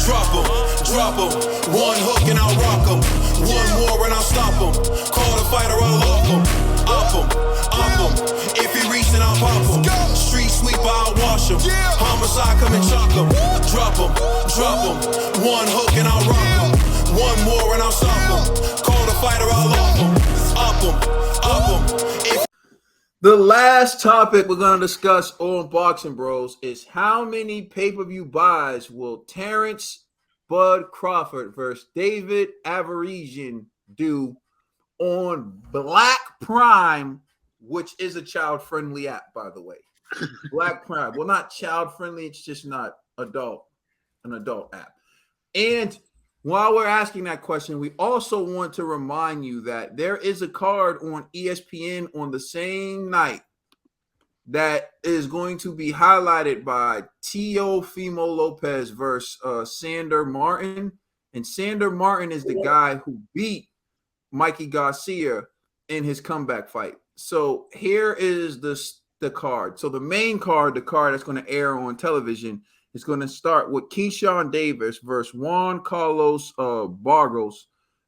drop 'em. One hook and I'll rock 'em. One more and I'll stop 'em. Call the fighter, I'll lock 'em. Up 'em. If he reach, then I'll pop 'em. Street sweeper, I'll wash 'em. Homicide, come and chalk 'em. Drop 'em. One hook and I'll rock 'em. One more and I'll stop 'em. Call the fighter, I'll lock 'em. Up 'em. The last topic we're going to discuss on Boxing Bros is how many pay-per-view buys will Terrence Bud Crawford versus David Avanesyan do on Black Prime, which is a child-friendly app, by the way. Black Prime. Well, not child-friendly. It's just not an adult app. And while we're asking that question, we also want to remind you that there is a card on ESPN on the same night that is going to be highlighted by Teofimo Lopez versus Sander Martin. And Sander Martin is the guy who beat Mikey Garcia in his comeback fight. So here is the card. So the main card, the card that's going to air on television, is going to start with Keyshawn Davis versus Juan Carlos Bargos,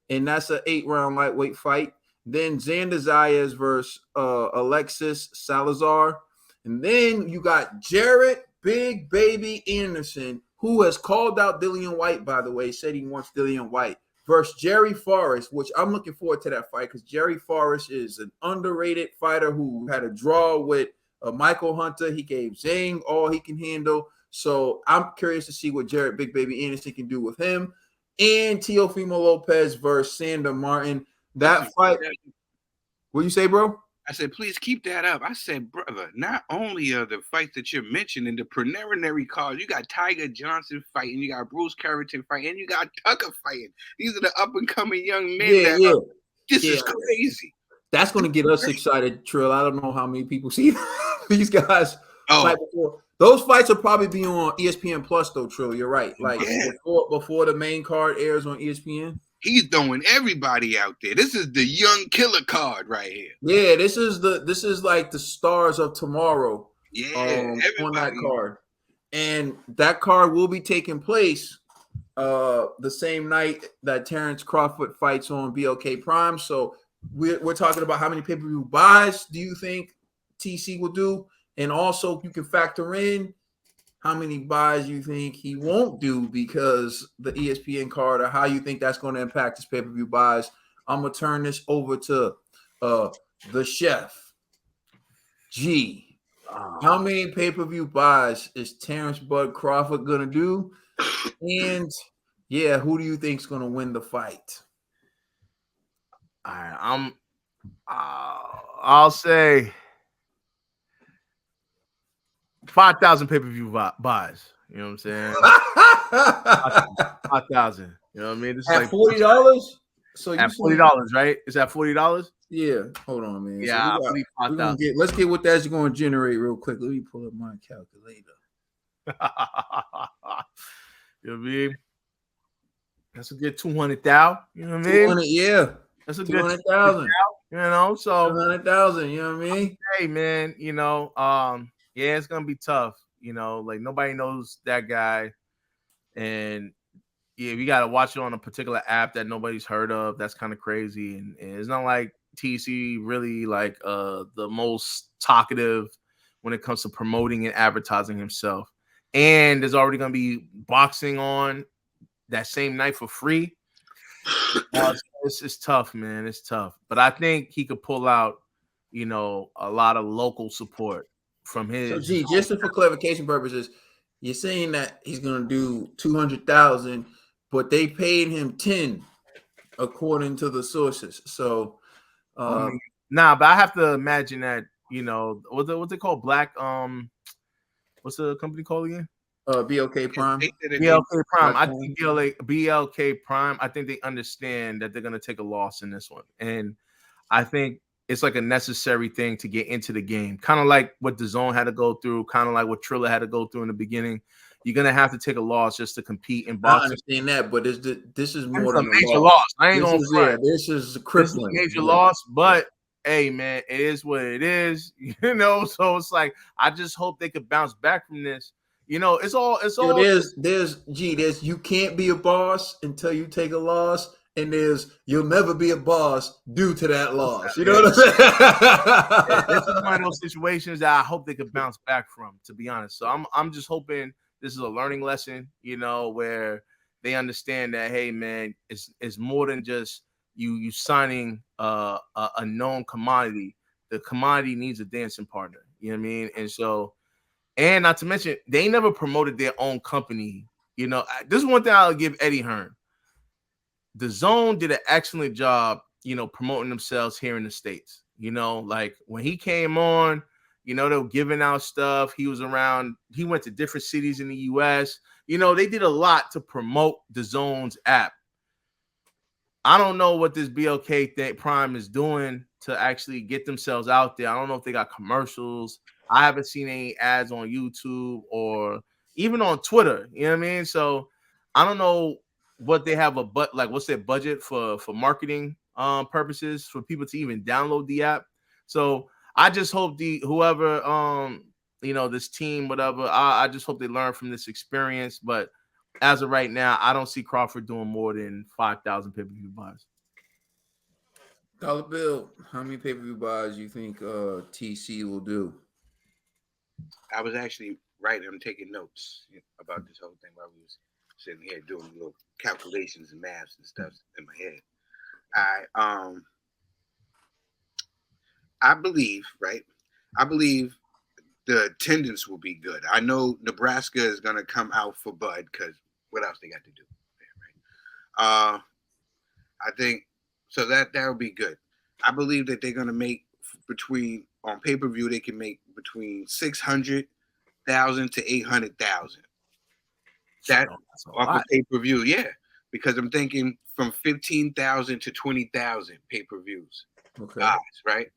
and that's an 8-round lightweight fight. Then Xander Zayas versus Alexis Salazar. And then you got Jared Big Baby Anderson, who has called out Dillian White, by the way, said he wants Dillian White, versus Jerry Forrest, which I'm looking forward to that fight because Jerry Forrest is an underrated fighter who had a draw with Michael Hunter. He gave Zhang all he can handle. So I'm curious to see what Jared Big Baby Anderson can do with him. And Teofimo Lopez versus Sander Martin. That fight. What you say, bro? I said, please keep that up. I said, brother, not only are the fights that you're mentioning, the preliminary cards, you got Tiger Johnson fighting, you got Bruce Carrington fighting, and you got Tucker fighting. These are the up-and-coming young men. This is crazy. That's going to get us excited, Trill. I don't know how many people see these guys fight before. Those fights will probably be on ESPN Plus, though, Trill. You're right. Like before the main card airs on ESPN. He's throwing everybody out there. This is the young killer card right here. Yeah, this is like the stars of tomorrow. Yeah, on that card, and that card will be taking place the same night that Terrence Crawford fights on BLK Prime. So we're talking about how many pay-per-view buys do you think TC will do? And also, you can factor in how many buys you think he won't do because the ESPN card, or how you think that's going to impact his pay-per-view buys. I'm going to turn this over to the chef, G. How many pay-per-view buys is Terrence Bud Crawford going to do? And, yeah, who do you think is going to win the fight? All right, I'll say 5,000 pay-per-view buys. You know what I'm saying? 5,000. You know what I mean? This at is like $40? So at $40, right? Is that $40? Yeah. Hold on, man. Yeah, so let's get what that's going to generate real quick. Let me pull up my calculator. You know what I mean? That's a good 200,000. You know what I mean? 200, yeah. That's a good 200,000. You know, so 200,000. You know what I mean? Hey, man. You know, yeah, it's gonna be tough. You know, like nobody knows that guy, and yeah, we gotta watch it on a particular app that nobody's heard of. That's kind of crazy, and it's not like TC really like the most talkative when it comes to promoting and advertising himself. And there's already gonna be boxing on that same night for free. It's tough, man. It's tough, but I think he could pull out, you know, a lot of local support from his. So, G, just for clarification purposes, you're saying that he's gonna do 200,000, but they paid him 10, according to the sources. So, nah, but I have to imagine that, you know, what's it called? Black what's the company called again? BLK Prime. BLK Prime. I think BLK Prime. I think they understand that they're gonna take a loss in this one, and I think it's like a necessary thing to get into the game. Kind of like what DAZN had to go through, kind of like what Triller had to go through in the beginning. You're going to have to take a loss just to compete in boxing. I understand that, but this is more than a major loss. I ain't going to front. Yeah, this is a crippling. Major loss, but hey, man, it is what it is. You know, so it's like, I just hope they could bounce back from this. You know, it's all there's you can't be a boss until you take a loss, and there's you'll never be a boss due to that loss. You know what I'm saying? This is one of those situations that I hope they could bounce back from, to be honest. So I'm just hoping this is a learning lesson, you know, where they understand that, hey man, it's more than just you signing a known commodity. The commodity needs a dancing partner. You know what I mean? And so, and not to mention, they never promoted their own company. You know, this is one thing I'll give Eddie Hearn. The Zone did an excellent job, you know, promoting themselves here in the States. You know, like when he came on, you know, they were giving out stuff. He was around, he went to different cities in the US. You know, they did a lot to promote the Zone's app. I don't know what this BLK Prime is doing to actually get themselves out there. I don't know if they got commercials. I haven't seen any ads on YouTube or even on Twitter. You know what I mean? So I don't know what they have what's their budget for marketing purposes for people to even download the app. So I just hope whoever you know, this team, whatever, I just hope they learn from this experience. But as of right now, I don't see Crawford doing more than 5,000 pay-per-view buys. Dollar Bill, how many pay-per-view buys you think TC will do? I was actually writing, I'm taking notes about this whole thing while we was sitting here doing little calculations and maths and stuff in my head. I believe, right? I believe the attendance will be good. I know Nebraska is going to come out for Bud because what else they got to do? Right? I think so that will be good. I believe that they're going to make on pay-per-view, they can make between 600,000 to 800,000. That's off of pay-per-view, yeah. Because I'm thinking from 15,000 to 20,000 pay-per-views. Okay. Guys, right?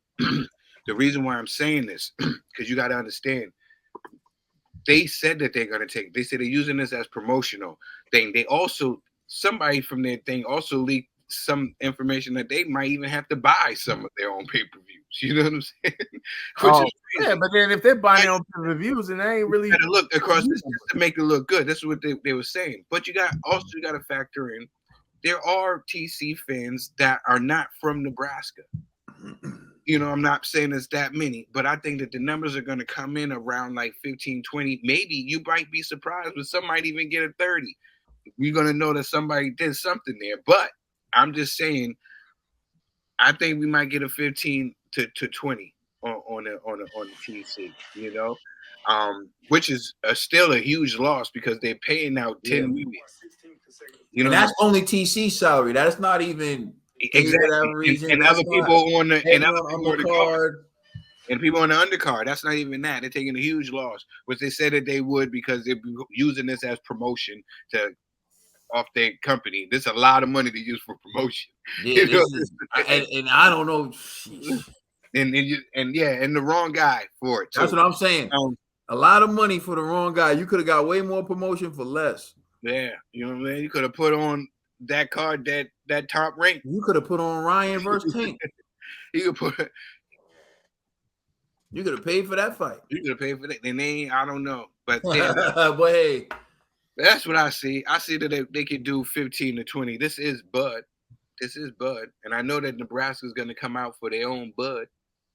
The reason why I'm saying this, because you got to understand, they said that they said they're using this as promotional thing. They also, somebody from their thing also leaked some information that they might even have to buy some of their own pay-per-views. You know what I'm saying? Yeah, but then if they're buying their own pay-per-views, and they ain't really look across this to make it look good. This is what they were saying. But you got to factor in there are TC fans that are not from Nebraska. You know, I'm not saying it's that many, but I think that the numbers are going to come in around like 15, 20. Maybe you might be surprised, but some might even get a 30. You're going to know that somebody did something there. But I'm just saying, I think we might get a 15 to 20 on the TC, you know, which is still a huge loss because they're paying out 10 million. You know, and that's only TC salary. That's not even exactly. And other people on the undercard. And people on the undercard, that's not even that. They're taking a huge loss, which they said that they would because they're using this as promotion off their company. There's a lot of money to use for promotion. Yeah, and I don't know. And the wrong guy for it. Too. That's what I'm saying. A lot of money for the wrong guy. You could have got way more promotion for less. Yeah, you know what I mean? You could have put on that card, that top rank. You could have put on Ryan versus Tank. You could have paid for that fight. You could have paid for that. And I don't know. But yeah. But hey. That's what I see. I see that they could do 15 to 20. This is Bud. And I know that Nebraska is going to come out for their own Bud,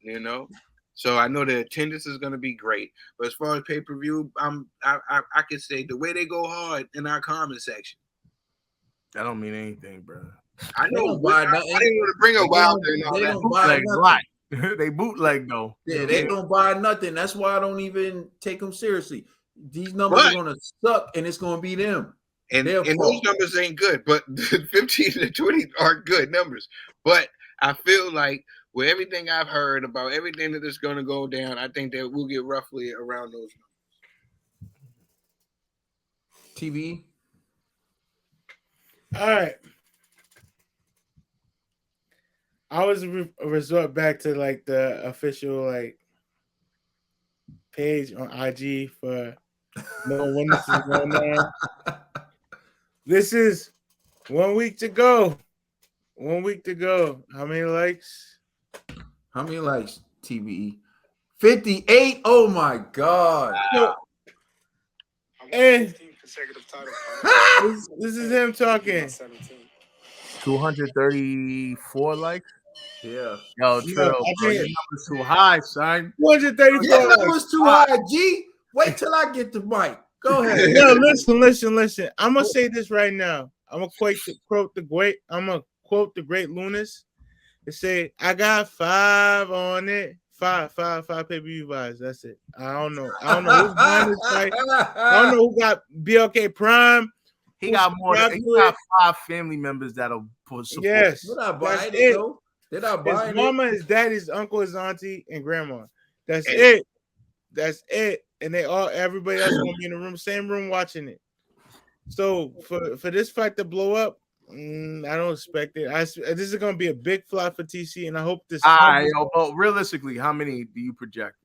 you know? So I know the attendance is going to be great. But as far as pay-per-view, I can say the way they go hard in our comment section. That don't mean anything, bro. I know. I didn't want to bring a Wilder and all that. They bootleg though. Yeah, they don't buy nothing. That's why I don't even take them seriously. These numbers are going to suck, and it's going to be them. And those numbers ain't good, but 15 to 20 aren't good numbers. But I feel like with everything I've heard about everything that is going to go down, I think that we'll get roughly around those numbers. TV. All right. I was resort back to like the official like page on IG for no when this is going on. This is 1 week to go. 1 week to go. How many likes? How many likes, TBE? 58. Oh my God. And this is him talking. 234 likes. Yeah. Yo, Trill, I bro, your think number's too high, son. 234. Your number's too high, G. Wait till I get the mic. Go ahead. No, listen. I'm gonna say this right now. I'm gonna quote the great Lunas. They say I got 5 on it. Five pay-per-view buys. That's it. I don't know who's buying this fight. I don't know who got BLK Prime. He got more. He got 5 family members that'll support. Yes, They're not buying it. Though. They're not His buying mama, it. his dad, his uncle, his auntie, and grandma. That's it. That's it. And everybody else gonna be in the same room watching it. So for this fight to blow up, I don't expect it. This is gonna be a big flop for TC, and I hope this. But realistically, how many do you project?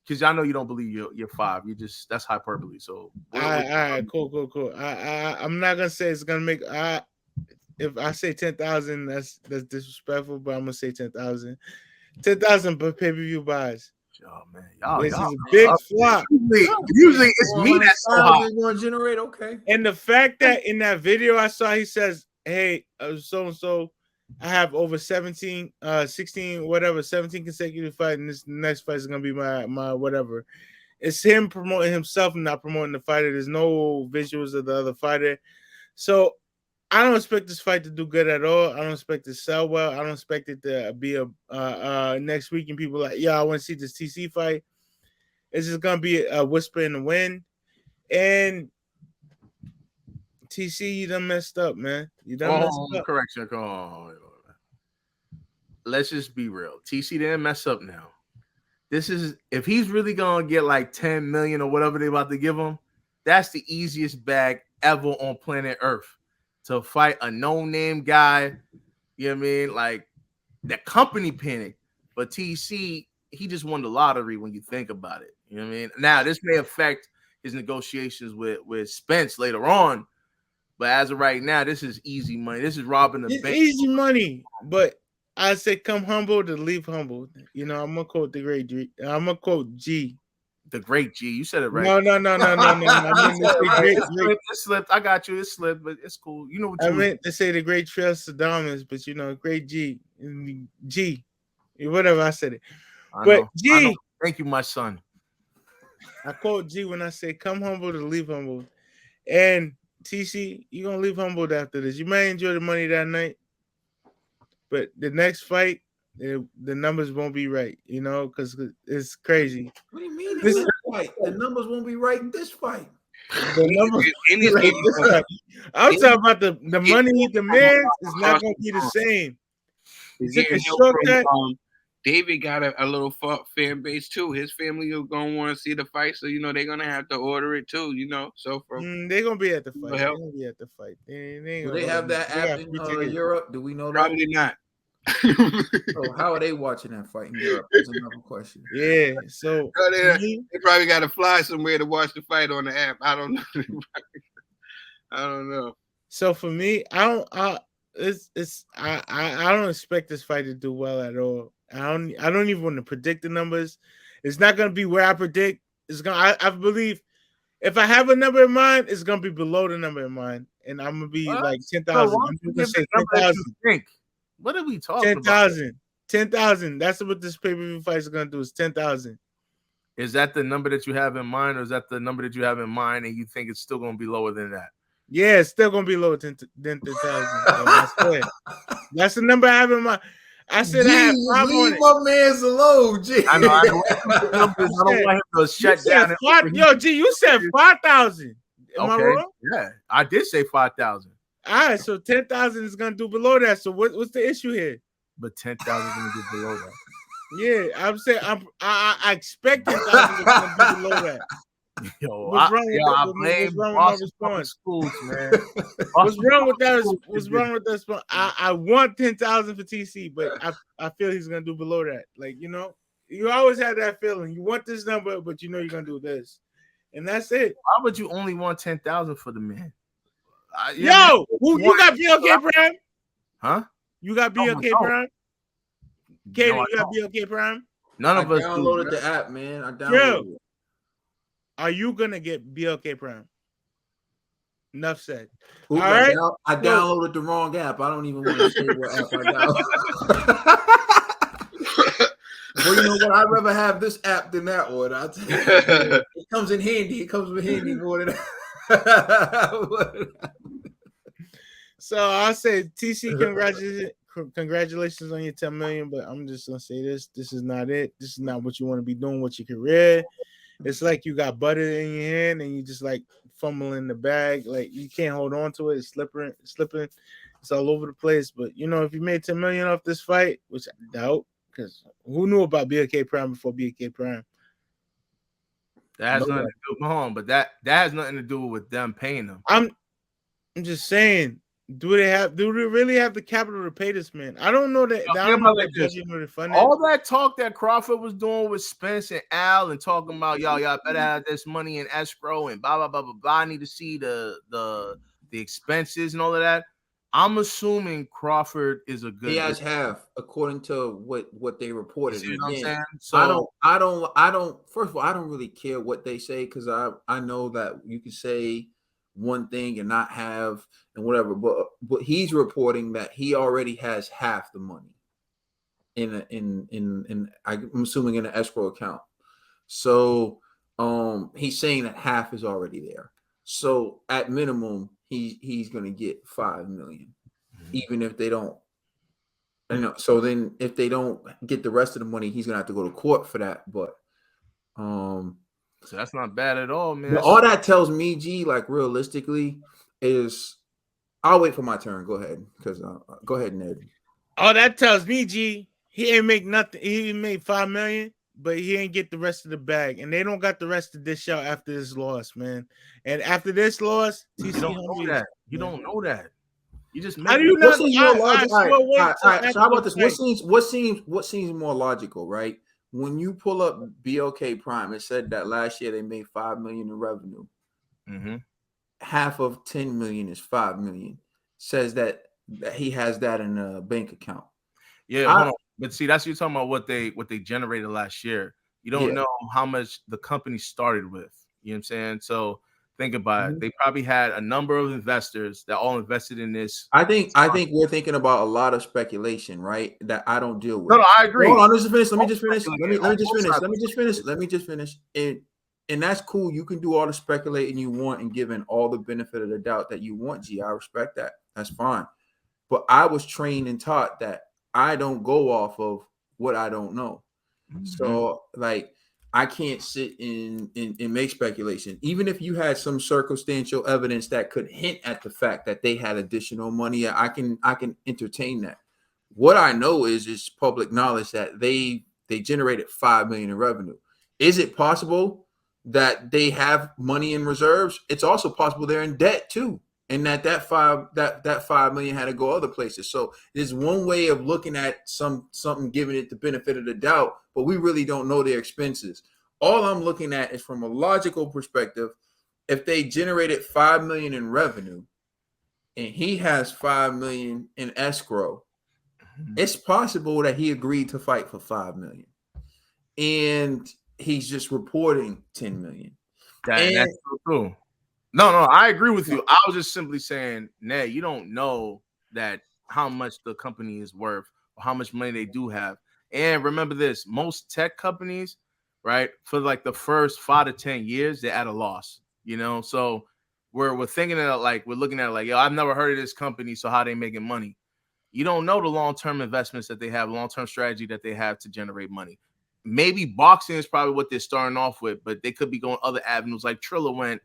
Because I know you don't believe you're 5. That's hyperbole. So all right, cool. I'm not gonna say it's gonna make. If I say 10,000, that's disrespectful. But I'm gonna say 10,000. 10,000 pay-per-view buys. Oh man, this is a big flop. Usually it's me that's so hot. Going to generate, okay. And the fact that in that video I saw, he says, "Hey, so and so, I have over 16, whatever, 17 consecutive fights, and this next fight is gonna be my whatever." It's him promoting himself and not promoting the fighter. There's no visuals of the other fighter, so I don't expect this fight to do good at all. I don't expect it to sell well. I don't expect it to be a next week and people like, yeah, I want to see this TC fight. It's just gonna be a whisper in the wind. And TC, you done messed up, man. You done messed up. Correction. Let's just be real. TC didn't mess up now. This is if he's really gonna get like 10 million or whatever they about to give him, that's the easiest bag ever on planet Earth. To fight a no-name guy, you know what I mean? Like, the company panicked. But TC, he just won the lottery when you think about it. You know what I mean? Now, this may affect his negotiations with Spence later on. But as of right now, this is easy money. This is robbing the bank. Easy money. But I say come humble to leave humble. You know, I'm going to quote the great G. I'm going to quote G. The great G. You said it right. No. I mean It slipped. I got you. It slipped, but it's cool. You know what I meant to say the great Trellstradamus, but you know, great G. G. Whatever, I said it. But G. Thank you, my son. I quote G when I say come humble to leave humble. And TC, you're going to leave humbled after this. You may enjoy the money that night, but the next fight, the numbers won't be right, you know, because it's crazy. What do you mean this fight? The numbers won't be right in this fight. The numbers, I'm talking about the money, the man is not going to be the same. David got a little fan base too. His family is going to want to see the fight, so you know they're going to have to order it too. You know, so they're going to be at the fight. They're going to be at the fight. Do they have that app in Europe? Do we know that? Probably not. So how are they watching that fight in Europe? That's another question. Yeah, so they probably got to fly somewhere to watch the fight on the app. I don't know. I don't know. So for me, I don't expect this fight to do well at all. I don't even want to predict the numbers. It's not going to be where I predict. It's gonna. I believe if I have a number in mind, it's going to be below the number in mind, and I'm going to be like 10,000. I'm going to say 10,000. What are we talking about? 10,000. That's what this pay-per-view fight is going to do. Is 10,000. Is that the number that you have in mind, or is that the number that you have in mind, and you think it's still going to be lower than that? Yeah, it's still going to be lower than 10,000. That's the number I have in mind. I said G, I have 5 leave on it. my man's alone, G. I know. I don't want him to shut down. Yo, G, you said 5,000. Am I wrong? Yeah, I did say 5,000. All right, so 10,000 is going to do below that. So what's the issue here? But 10,000 is going to do below that. Yeah, I'm saying I expect 10,000 is going to be below that. Yo, what's wrong with my response? Schools, man. What's wrong with that? What's wrong with that? I want 10,000 for TC, but I feel he's going to do below that. Like, you know, you always have that feeling. You want this number, but you know you're going to do this. And that's it. Why would you only want 10,000 for the man? You got BLK Prime? Huh? You got BLK Prime? Katie, you got BLK Prime? None of us downloaded the app, man. I downloaded it. are you gonna get BLK Prime? Enough said. Oops, All right. I downloaded the wrong app. I don't even want to say what app I downloaded. Well, you know what? I'd rather have this app than that one. I'll tell you. It comes in handy. It comes in handy more than So I'll say TC, congratulations on your 10 million, but I'm just gonna say this is not it. This is not what you want to be doing with your career. It's like you got butter in your hand and you just like fumbling the bag, like you can't hold on to it. It's slipping, it's all over the place. But you know, if you made 10 million off this fight, which I doubt, because who knew about BLK Prime before BLK Prime? That has nothing to do. Hold on, but that has nothing to do with them paying them. I'm just saying, do they really have the capital to pay this man? I don't know that. I don't know like that all that talk that Crawford was doing with Spence and Al and talking about y'all better have this money in escrow and blah blah blah blah blah. I need to see the expenses and all of that. I'm assuming Crawford is a good. He has half, according to what they reported. You see what I'm saying? So I don't. First of all, I don't really care what they say because I know that you can say one thing and not have and whatever. But he's reporting that he already has half the money in I'm assuming in an escrow account. So he's saying that half is already there. So at minimum, he's gonna get 5 million, even if they don't. You know, so then if they don't get the rest of the money, he's gonna have to go to court for that. But so that's not bad at all, man. All that tells me, G, like realistically, is I'll wait for my turn. Go ahead, because go ahead, Ned. All that tells me, G, he ain't make nothing. He made 5 million, but he ain't get the rest of the bag, and they don't got the rest of this out after this loss, man. And after this loss, you don't know that. You don't know that. You just how do you know? All right. So how about this? What seems more logical, right? When you pull up BLK Prime, it said that last year they made 5 million in revenue. Mm-hmm. Half of 10 million is 5 million. Says that he has that in a bank account. Yeah, hold on. But see, that's what you're talking about what they generated last year. You don't know how much the company started with. You know what I'm saying? So think about it. They probably had a number of investors that all invested in this. I think we're thinking about a lot of speculation, right? That I don't deal with. No, I agree. Hold on, let me just finish. Let me just finish. And that's cool. You can do all the speculating you want and giving all the benefit of the doubt that you want, G. I respect that. That's fine. But I was trained and taught that I don't go off of what I don't know. Mm-hmm. So like I can't sit and make speculation. Even if you had some circumstantial evidence that could hint at the fact that they had additional money, I can entertain that. What I know is public knowledge that they generated 5 million in revenue. Is it possible that they have money in reserves? It's also possible they're in debt too, and that 5 million had to go other places. So there's one way of looking at something, giving it the benefit of the doubt, but we really don't know their expenses. All I'm looking at is from a logical perspective. If they generated 5 million in revenue and he has 5 million in escrow, it's possible that he agreed to fight for 5 million and he's just reporting 10 million. That's true. No, I agree with you. I was just simply saying, Ned, you don't know that how much the company is worth or how much money they do have. And remember this, most tech companies, right, for like the first 5 to 10 years, they're at a loss, you know? So we're thinking that like, we're looking at it like, yo, I've never heard of this company, so how they making money? You don't know the long-term investments that they have, long-term strategy that they have to generate money. Maybe boxing is probably what they're starting off with, but they could be going other avenues like Triller went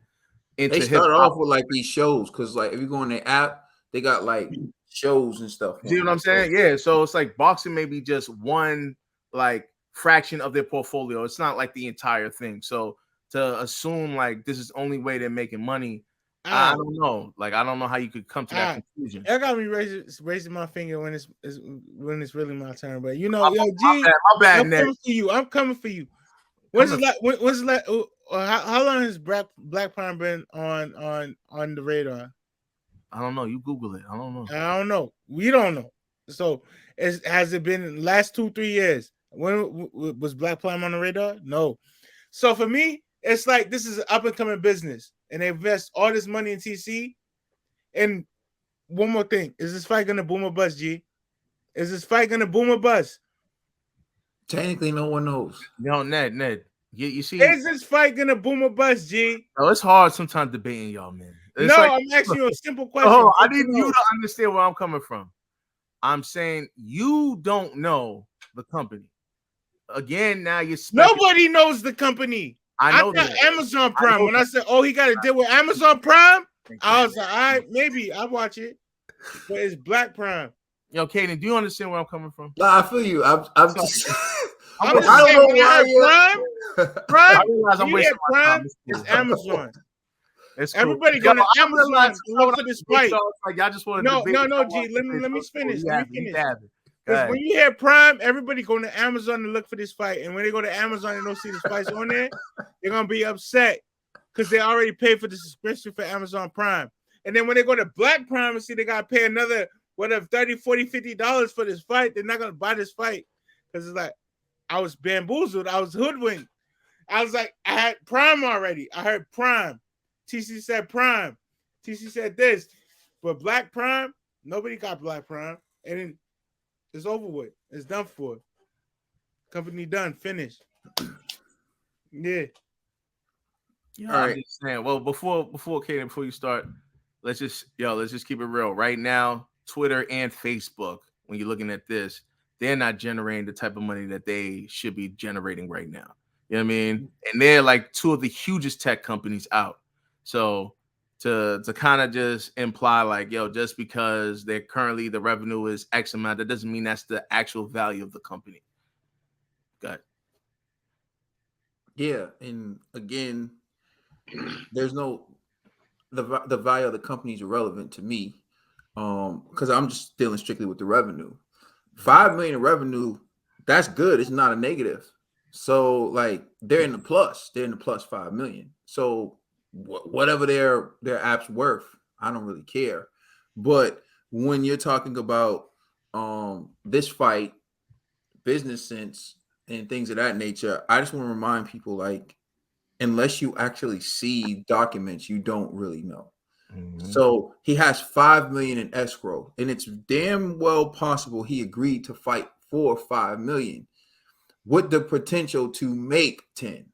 into. They start off with like these shows because like if you go on their app, they got like shows and stuff. See what I'm saying? Yeah. So it's like boxing may be just one like fraction of their portfolio. It's not like the entire thing. So to assume like this is the only way they're making money, I don't know. Like I don't know how you could come to that conclusion. That got me raising my finger when it's really my turn. But you know, G, my bad, I'm coming for you. I'm coming for you. When's how long has Black Prime been on the radar? I don't know. You Google it. I don't know. I don't know. We don't know. So has it been in the last 2-3 years? When was Black Prime on the radar? No. So for me, it's like this is an up and coming business, and they invest all this money in TC. And one more thing: is this fight gonna boom or bust? G, is this fight gonna boom or bust? Technically, no one knows. No, Ned, you see, Is this fight gonna boom or bust? G, no, it's hard sometimes debating y'all, man. It's no, like, I'm asking you a simple question. oh, I need you to understand where I'm coming from. I'm saying you don't know the company. Again, now you're nobody knows the company. I know got that. Amazon Prime. When I said, "Oh, he got to deal with Amazon Prime," I was like, "All right, maybe I watch it." But it's Black Prime. Yo, Kaden, do you understand where I'm coming from? Nah, I feel you. I'm just. I'm just I saying, don't when know I why. heard Prime, I realize I'm you wasting hear my time. Prime, it's Amazon. It's cool. Everybody Yo, going to I Amazon realize to look for this fight. Like y'all just want to No, debate. G. Let me finish. Let me finish. Because Because when you hear Prime, everybody going to Amazon to look for this fight, and when they go to Amazon and don't see this fight's on there, they're gonna be upset because they already paid for the subscription for Amazon Prime. And then when they go to Black Prime and see they gotta pay another whatever $30, $40, $50 for this fight, they're not gonna buy this fight because it's like I was bamboozled, I was hoodwinked. I was like, I had Prime already. I heard Prime. TC said Prime. TC said this, but Black Prime, nobody got Black Prime, and then it's over with. It's done for. Company done. Finished. Yeah. Yeah, I'm just saying. Well, before you start, let's just keep it real. Right now, Twitter and Facebook, when you're looking at this, they're not generating the type of money that they should be generating right now. You know what I mean? And they're like two of the hugest tech companies out. So to kind of just imply like, yo, just because they're currently the revenue is X amount, that doesn't mean that's the actual value of the company. Got it. Yeah, and again, there's no the value of the company is irrelevant to me, because I'm just dealing strictly with the revenue. 5 million in revenue, that's good. It's not a negative. So like they're in the plus. They're in the plus 5 million. So whatever their app's worth, I don't really care. But when you're talking about this fight, business sense, and things of that nature, I just want to remind people, like, unless you actually see documents, you don't really know. Mm-hmm. So he has 5 million in escrow, and it's damn well possible he agreed to fight for 5 million with the potential to make 10.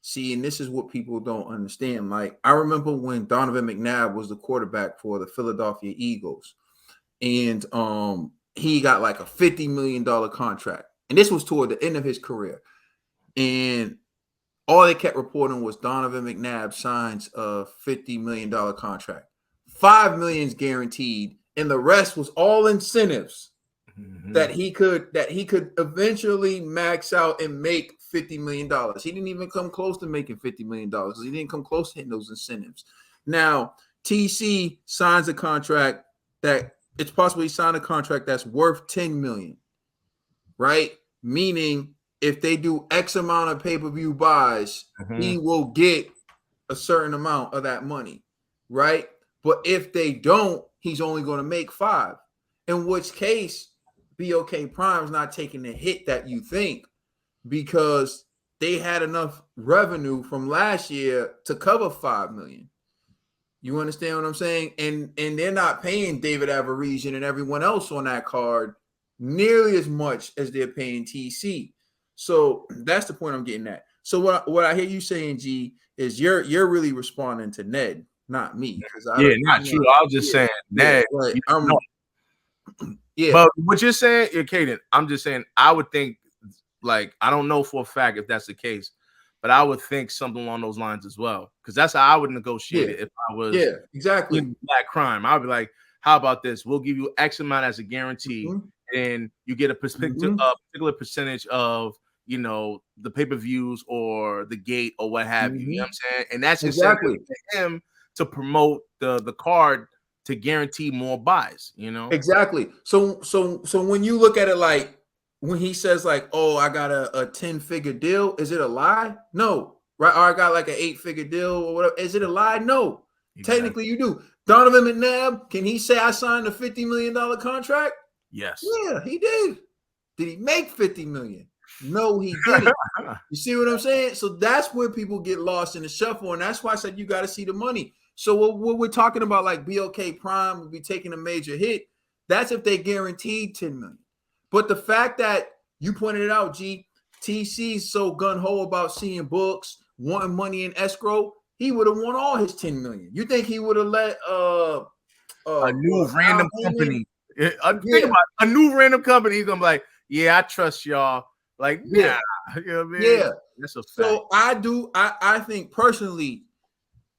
See, and this is what people don't understand. Like, I remember when Donovan McNabb was the quarterback for the Philadelphia Eagles, and he got like a $50 million contract. And this was toward the end of his career. And all they kept reporting was Donovan McNabb signs a $50 million contract. 5 million is guaranteed, and the rest was all incentives that he could eventually max out and make $50 million. He didn't even come close to making $50 million because he didn't come close to hitting those incentives. Now, TC signs a contract that it's possible he signed a contract that's worth 10 million, right? Meaning if they do X amount of pay-per-view buys, he will get a certain amount of that money, right? But if they don't, he's only going to make 5, in which case BOK Prime is not taking the hit that you think, because they had enough revenue from last year to cover 5 million. You understand what I'm saying? And they're not paying David Avanesyan and everyone else on that card nearly as much as they're paying TC. So that's the point I'm getting at. So what I hear you saying, G, is you're really responding to Ned, not me. Not true. I was just saying Ned. Yeah, but what you're saying, Kaden, I'm just saying I would think, like, I don't know for a fact if that's the case, but I would think something along those lines as well, because that's how I would negotiate it if I was exactly in Black Crime. I'd be like, how about this? We'll give you X amount as a guarantee, and you get a particular percentage of, you know, the pay-per-views or the gate or what have you. You know what I'm saying? And that's exactly for him to promote the card to guarantee more buys, you know? Exactly. So when you look at it, like when he says like, oh, I got a 10-figure deal, is it a lie? No. Right? Or I got like an 8-figure deal or whatever. Is it a lie? No. Exactly. Technically you do. Donovan McNabb, can he say I signed a $50 million contract? Yes. Yeah, he did. Did he make $50 million? No, he didn't. You see what I'm saying? So that's where people get lost in the shuffle, and that's why I said you got to see the money. So what we're talking about, like BOK Prime will be taking a major hit. That's if they guaranteed 10 million. But the fact that you pointed it out, G, TC's so gun ho about seeing books, wanting money in escrow, he would have won all his 10 million. You think he would have let a new random company? Think Yeah. about it, a new random company. He's gonna be like, yeah, I trust y'all. Like, Yeah. nah, you know what I mean? Yeah. That's a fact. So I think personally,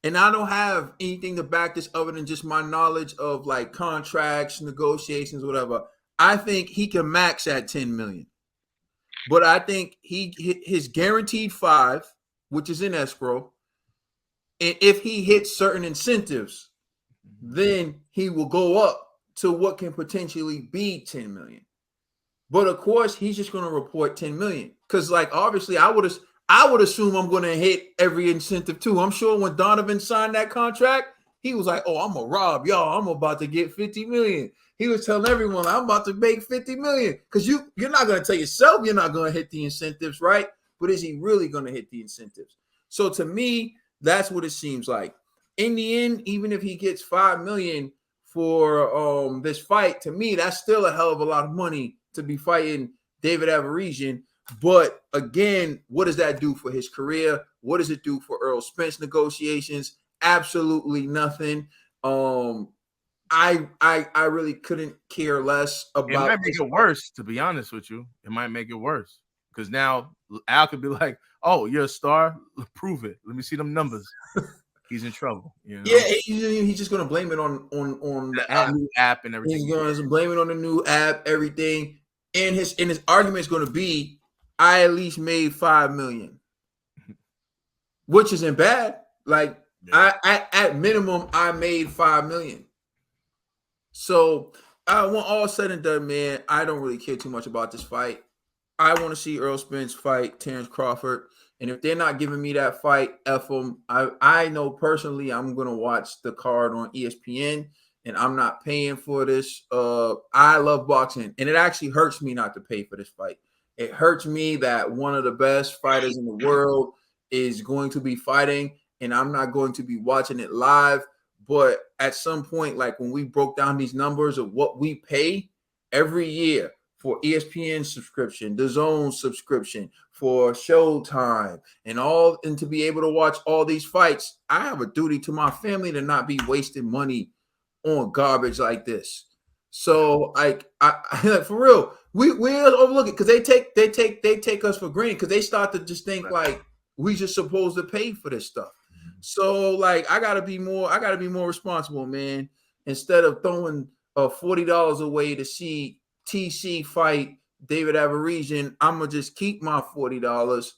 and I don't have anything to back this other than just my knowledge of like contracts, negotiations, whatever. I think he can max at 10 million. But I think his guaranteed 5, which is in escrow, and if he hits certain incentives, then he will go up to what can potentially be 10 million. But of course, he's just going to report 10 million because, like, obviously, I would assume I'm going to hit every incentive too. I'm sure when Donovan signed that contract, he was like, "Oh, I'm gonna rob y'all. I'm about to get 50 million." He was telling everyone, "I'm about to make 50 million," because you're not going to tell yourself you're not going to hit the incentives, right? But is he really going to hit the incentives? So to me, that's what it seems like. In the end, even if he gets 5 million for this fight, to me, that's still a hell of a lot of money to be fighting David Avanesyan. But again, what does that do for his career? What does it do for Earl Spence negotiations? Absolutely nothing. I really couldn't care less about. It might make it worse, to be honest with you. It might make it worse because now Al could be like, "Oh, you're a star. Prove it. Let me see them numbers." He's in trouble. You know? Yeah, he's just gonna blame it on the app. New app and everything. He's gonna blame it on the new app, everything. And his argument is gonna be, I at least made 5 million, which isn't bad. Like I at minimum, I made 5 million. So when all said and done, man, I don't really care too much about this fight. I want to see Earl Spence fight Terrence Crawford. And if they're not giving me that fight, F them. I know personally I'm going to watch the card on ESPN, and I'm not paying for this. I love boxing, and it actually hurts me not to pay for this fight. It hurts me that one of the best fighters in the world is going to be fighting, and I'm not going to be watching it live. But at some point, like when we broke down these numbers of what we pay every year for ESPN subscription, the Zone subscription, for Showtime, and to be able to watch all these fights, I have a duty to my family to not be wasting money on garbage like this. So, like, I for real, we overlook it because they take us for granted because they start to just think like we just supposed to pay for this stuff. So, like, I gotta be more responsible, man. Instead of throwing $40 away to see TC fight David Avanesyan, I'm gonna just keep my $40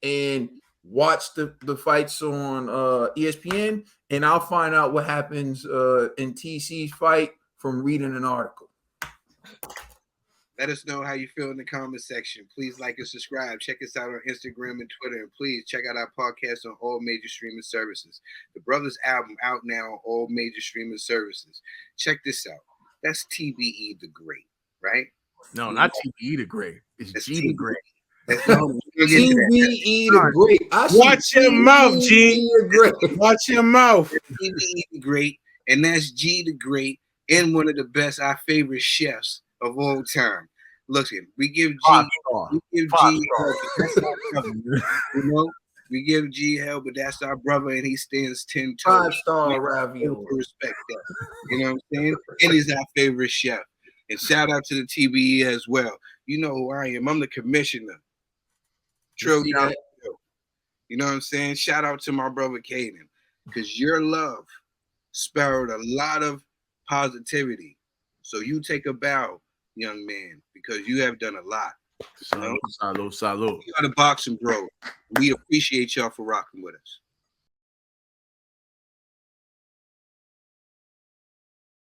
and watch the fights on ESPN, and I'll find out what happens in TC's fight from reading an article. Let us know how you feel in the comment section. Please like and subscribe. Check us out on Instagram and Twitter. And please check out our podcast on all major streaming services. The Brothers album out now on all major streaming services. Check this out. That's TBE the Great, right? No, not TBE the Great. It's G the Great. TBE the Great. Watch your mouth, G. Watch your mouth. TBE the Great. And that's G the Great and one of the best, our favorite chefs of all time. Look, we give G, you know, we give G hell, but that's our brother, and he stands 10 toes. 5-star ravioli. Respect that. You know what I'm saying? And he's our favorite chef. And shout out to the TBE as well. You know who I am. I'm the commissioner. Trill, you know what I'm saying? Shout out to my brother Kaden, because your love spurred a lot of positivity. So you take a bow, young man, because you have done a lot. Salud. You are the boxing bro. We appreciate y'all for rocking with us.